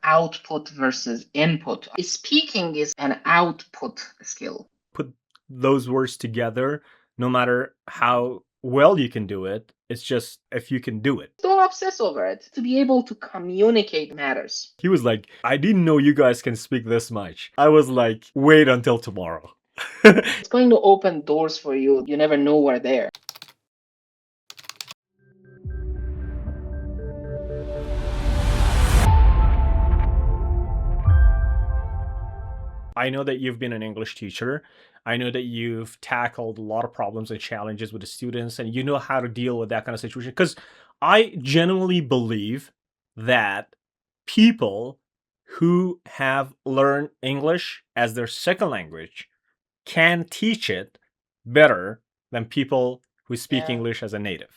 output versus input. Speaking is an output skill. Put those words together, no matter how well you can do it, it's just if you can do it. Don't obsess over it. To be able to communicate matters. He was like, I didn't know you guys can speak this much. I was like, wait until tomorrow. It's going to open doors for you. You never know where they're. I know that you've been an English teacher. I know that you've tackled a lot of problems and challenges with the students, and you know how to deal with that kind of situation. Because I genuinely believe that people who have learned English as their second language can teach it better than people who speak Yeah, English as a native.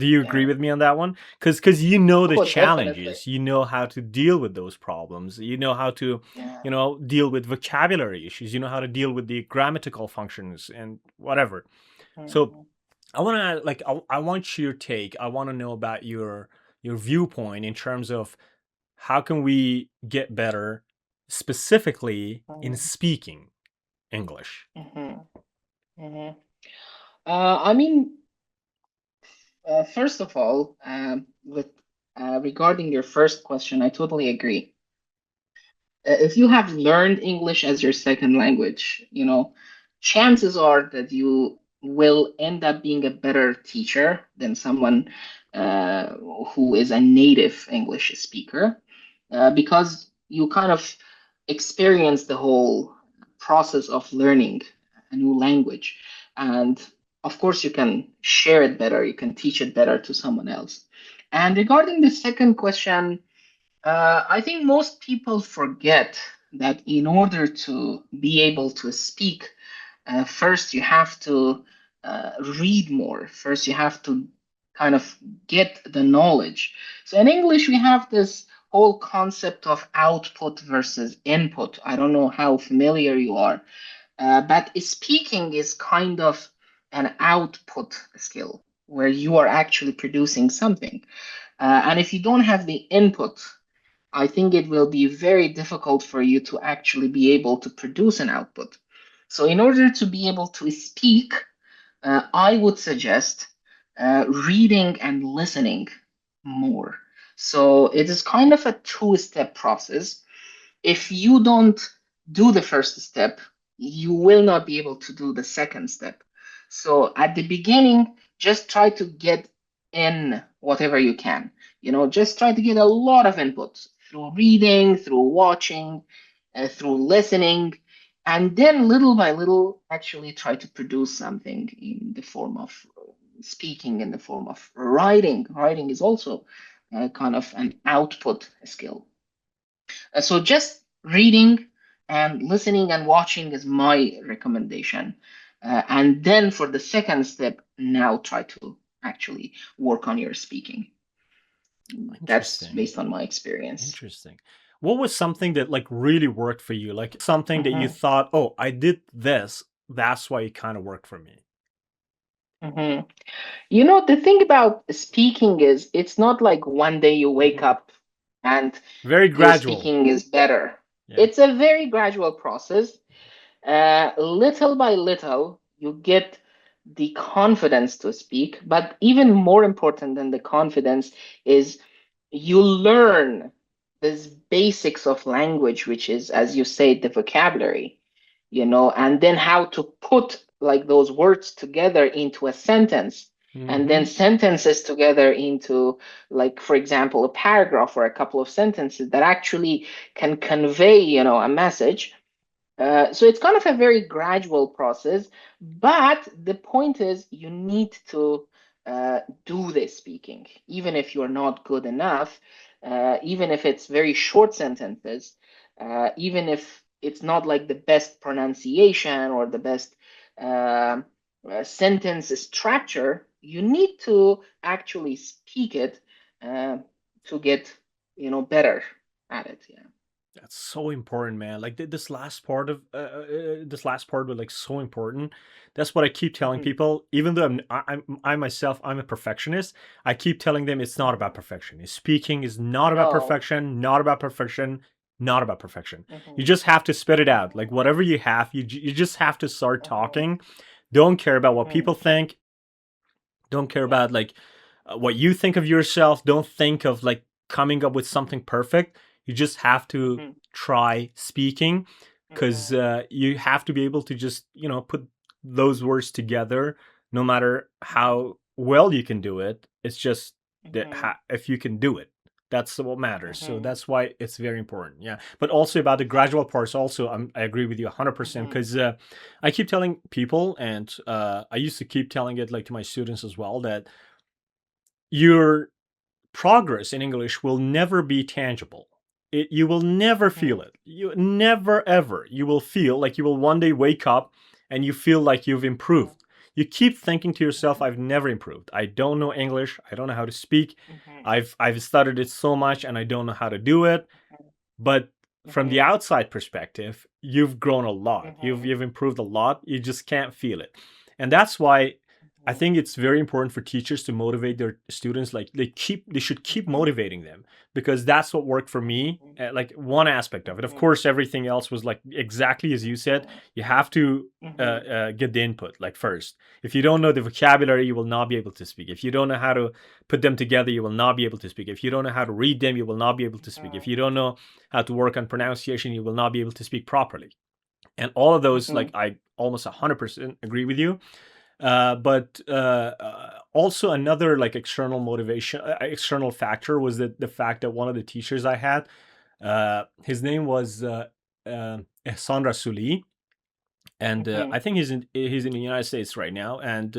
Do you agree yeah. with me on that one? Because you know the Oh, definitely. challenges, you know how to deal with those problems, you know how to, Yeah. deal with vocabulary issues, you know how to deal with the grammatical functions and whatever. So Mhm. I want to I want your take. I want to know about your viewpoint in terms of how can we get better specifically in Mhm. speaking English. Mhm. Mhm. I mean, first of all, with regarding your first question, I totally agree. If you have learned English as your second language, chances are that you will end up being a better teacher than someone uh, who is a native English speaker, because you kind of experience the whole process of learning a new language. And of course, you can share it better, you can teach it better to someone else. And regarding the second question, I think most people forget that in order to be able to speak, first you have to read more. First, you have to kind of get the knowledge. So in English, we have this whole concept of output versus input. I don't know how familiar you are, but speaking is kind of an output skill where you are actually producing something. And if you don't have the input, I think it will be very difficult for you to actually be able to produce an output. So, in order to be able to speak, I would suggest reading and listening more. So, it is kind of a two-step process. If you don't do the first step, you will not be able to do the second step. So at the beginning, just try to get in whatever you can. Just try to get a lot of input through reading, through watching, through listening, and then little by little, actually try to produce something in the form of speaking, in the form of writing. Writing is also kind of an output skill. So just reading and listening and watching is my recommendation. And then for the second step, now try to actually work on your speaking. That's Interesting. based on my experience. Interesting. What was something that like really worked for you? Like something that you Mhm, thought, oh, I did this. That's why it kind of worked for me. mhm. The thing about speaking is it's not like one day you wake Mhm. up and Very your gradual. speaking is better. Yeah. It's a very gradual process. Little by little, you get the confidence to speak, but even more important than the confidence is you learn this basics of language, which is, as you say, the vocabulary, and then how to put like those words together into a sentence, and then Hmm. sentences together into, like, for example, a paragraph or a couple of sentences that actually can convey, a message. So it's kind of a very gradual process, but the point is you need to do this speaking, even if you're not good enough, even if it's very short sentences, even if it's not like the best pronunciation or the best uh, sentence structure, you need to actually speak it uh, to get, better at it. Yeah. That's so important, man. Like this last part of this last part was like so important. That's what I keep telling Hmm. people. Even though I myself I'm a perfectionist, I keep telling them it's not about Hmm. perfection. Speaking is not about No. perfection, not about perfection, not about perfection. You Hmm. just have to spit it out. Like Hmm. whatever you have, you just have to start Hmm. talking. Don't care about what Hmm. people think. Don't care Yeah. about like what you think of yourself. Don't think of like coming up with something perfect. You just have to Hmm. try speaking, because Hmm. you have to be able to just put those words together. No matter how well you can do it, it's just that Hmm. if you can do it, that's what matters. So Hmm. that's why it's very important. Yeah, but also about the gradual parts. Also, I agree with you 100%, Hmm. because I keep telling people, and I used to keep telling it like to my students as well, that your progress in English will never be tangible. You will never feel Hmm. it. You never ever. You will feel like you will one day wake up and you feel like you've Hmm. improved. You keep thinking to yourself, Hmm. "I've never improved. I don't know English. I don't know how to speak. Hmm. I've studied it so much and I don't know how to do it." But from the Hmm. outside perspective, you've grown a lot. Hmm. You've improved a lot. You just can't feel it. And that's why I Hmm. think it's very important for teachers to motivate their students. Like they should keep Hmm. motivating them, because that's what worked for me. Hmm. Like one aspect of it. Of Hmm. course, everything else was like exactly as you said. You have to Hmm. get the input like first. If you don't know the vocabulary, you will not be able to speak. If you don't know how to put them together, you will not be able to speak. If you don't know how to read them, you will not be able to speak. If you don't know how to work on pronunciation, you will not be able to speak properly. And all of those, like Hmm. I almost 100% agree with you. But also another like external motivation, external factor was that the fact that one of the teachers I had, his name was Sandra Suli, and Hmm. I think he's in the United States right now, and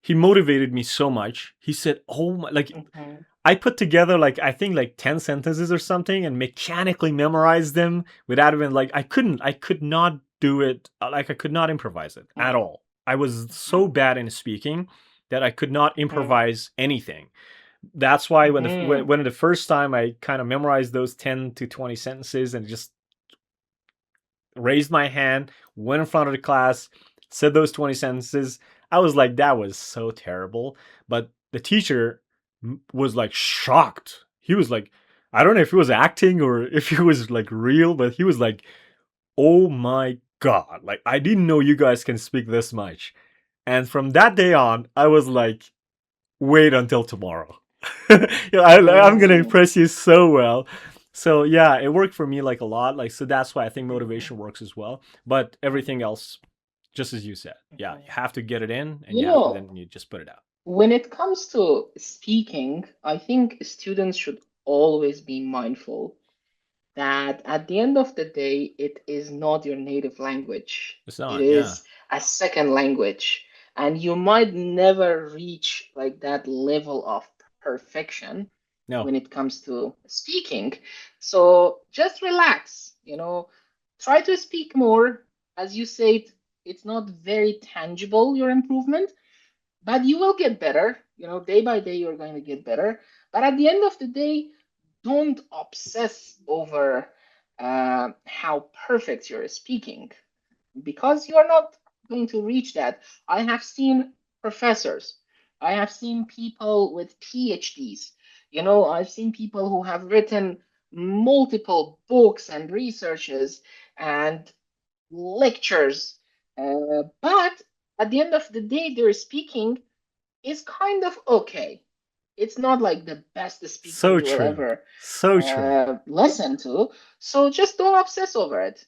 he motivated me so much. He said, "Oh my, like Hmm. I put together like I think like 10 sentences or something and mechanically memorized them without even like I could not do it, like I could not improvise it at all. I was so bad in speaking that I could not Hmm. improvise anything. That's why Hmm. when the first time I kind of memorized those 10 to 20 sentences and just raised my hand, went in front of the class, said those 20 sentences. I was like, that was so terrible. But the teacher was like shocked. He was like, I don't know if he was acting or if he was like real, but he was like, oh my God, like I didn't know you guys can speak this much. And from that day on, I was like, wait until tomorrow. I'm gonna Hmm. impress you so well. So yeah, it worked for me like a lot. Like so that's why I think Hmm. motivation works as well. But everything else, just as you said, yeah, you Hmm. have to get it in, and You you have to know, then you just put it out. when it comes to speaking, I think students should always be mindful that at the end of the day, it is not your native language. It's It not, yeah, is a second language. And you might never reach like that level of perfection no, when it comes to speaking. So just relax, try to speak more. As you said, it's not very tangible, your improvement, but you will get better. Day by day, you're going to get better. But at the end of the day, don't obsess over how perfect you're speaking, because you are not going to reach that. I have seen professors, I have seen people with PhDs, I've seen people who have written multiple books and researches and lectures, but at the end of the day, their speaking is kind of okay. It's not like the best speaking so you will true, ever so true. listen to. So just don't obsess over it.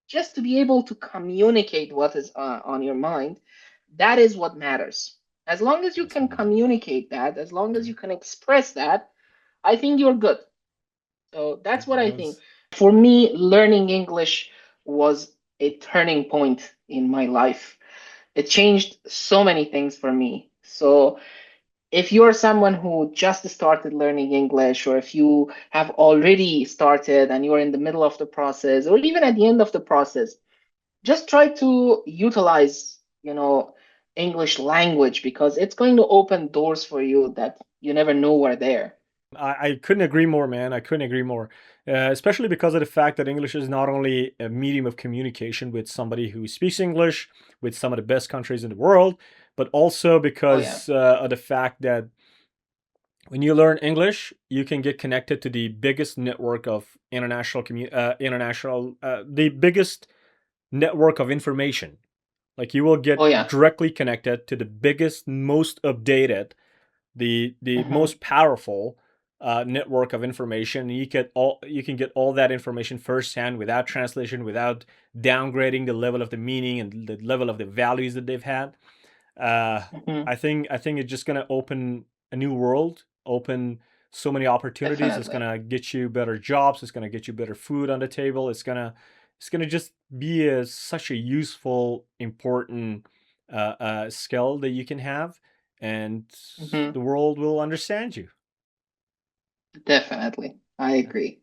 Just to be able to communicate what is on your mind. That is what matters. As long as you That's can amazing. communicate that, as long Yeah, as you can express that, I think you're good. So yeah, that's what I that think. was For me, learning English was a turning point in my life. It changed so many things for me. So if you're someone who just started learning English, or if you have already started and you're in the middle of the process, or even at the end of the process, just try to utilize, English language, because it's going to open doors for you that you never know were there. I couldn't agree more, man. I couldn't agree more. Especially because of the fact that English is not only a medium of communication with somebody who speaks English, with some of the best countries in the world, but also Oh yeah. because of the fact that when you learn English, you can get connected to the biggest network of the biggest network of information. Like you will Oh get yeah. directly connected to the biggest, most updated, the Hmm. most powerful network of information. You can get all that information firsthand without translation, without downgrading the level of the meaning and the level of the values that they've had. uh, Hmm. I think it's just gonna open a new world, open so many opportunities. It's Definitely. gonna get you better jobs. It's gonna get you better food on the table. It's gonna just be such a useful, important skill that you can have, and Hmm. the world will understand you. Definitely. I agree.